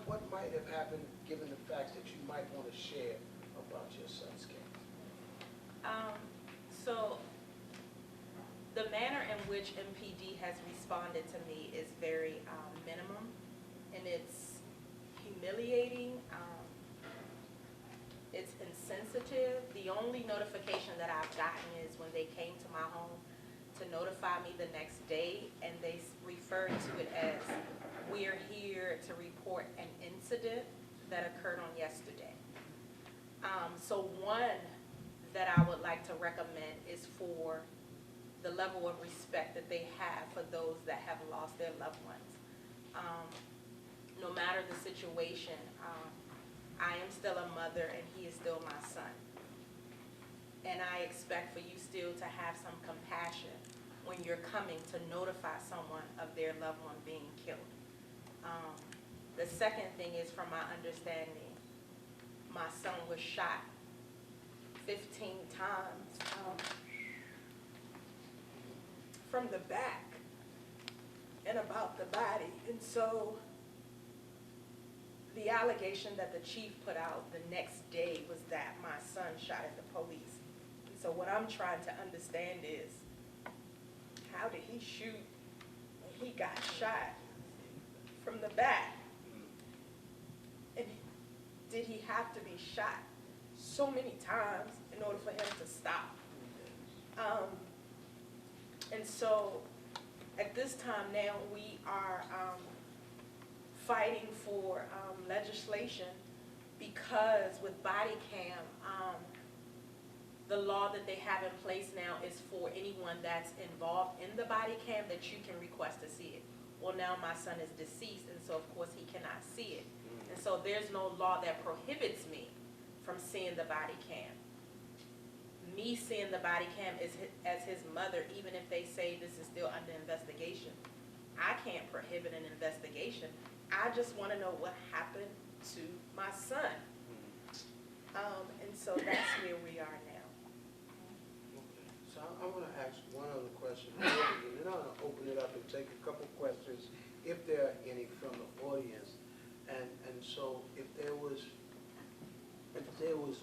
what might have happened, given the facts that you might want to share about your son's case? So the manner in which MPD has responded to me is very minimum, and it's humiliating. It's insensitive. The only notification that I've gotten is when they came to my home to notify me the next day, and they referred to it as, "We're here to report an incident that occurred on yesterday." So one that I would like to recommend is for the level of respect that they have for those that have lost their loved ones. No matter the situation, I am still a mother and he is still my son. And I expect for you still to have some compassion when you're coming to notify someone of their loved one being killed. The second thing is, from my understanding, my son was shot 15 times from the back and about the body. And so the allegation that the chief put out the next day was that my son shot at the police. And so what I'm trying to understand is, how did he shoot when he got shot from the back? And did he have to be shot so many times in order for him to stop? And so at this time now, we are fighting for legislation, because with body cam, the law that they have in place now is for anyone that's involved in the body cam that you can request to see it. Well, now my son is deceased, and so of course he cannot see it. And so there's no law that prohibits me from seeing the body cam. Me seeing the body cam as his mother, even if they say this is still under investigation, I can't prohibit an investigation. I just want to know what happened to my son. And so that's where we are now. Okay. So I want to ask one other question, and then I'm going to open it up and take a couple questions, if there are any from the audience. And so if there was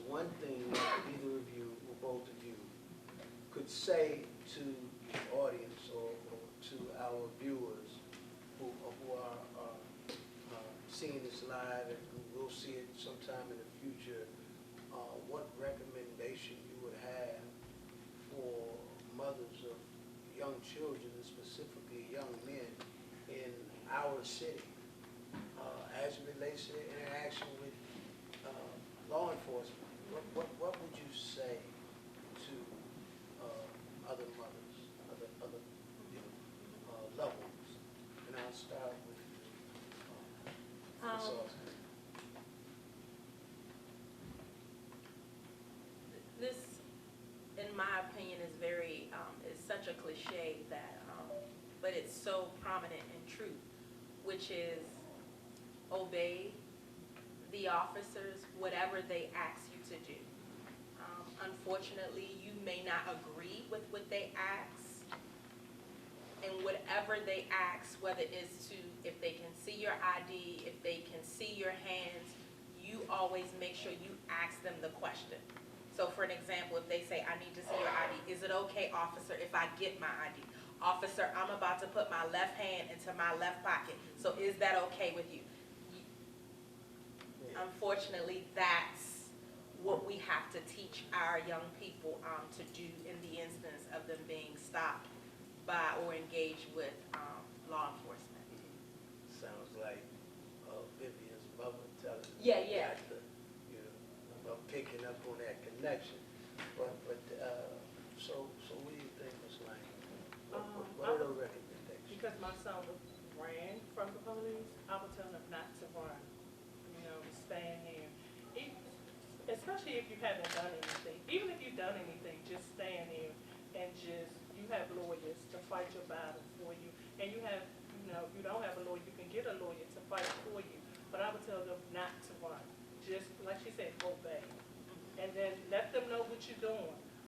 one thing that either of you or both of you could say to the audience or to our viewers who are seeing this live and who will see it sometime in the future, what recommendation you would have for mothers of young children, and specifically young men in our city, as it relates to their interaction with law enforcement? What would you say to other mothers, other loved ones? And I'll start with Ms. Alston. This, in my opinion, is very, is such a cliche that, but it's so prominent in truth, which is obey the officers, whatever they ask you to do. Unfortunately, you may not agree with what they ask, and whatever they ask, whether it's to, if they can see your ID, if they can see your hands, you always make sure you ask them the question. So for an example, if they say, "I need to see your ID," is it okay, officer, if I get my ID? Officer, I'm about to put my left hand into my left pocket, so is that okay with you? Unfortunately, that's what we have to teach our young people to do in the instance of them being stopped by or engaged with law enforcement. Sounds like Vivian's mother telling us. Yeah. About picking up on that connection. But so what do you think, Ms. Lang? What are the recommendations? Because my son ran from the police, I would tell him not to run. Stand here. Especially if you haven't done anything. Even if you've done anything, just stand here and you have lawyers to fight your battle for you. And you have, if you don't have a lawyer, you can get a lawyer to fight for you. But I would tell them not to run. Just, like she said, obey. And then let them know what you're doing.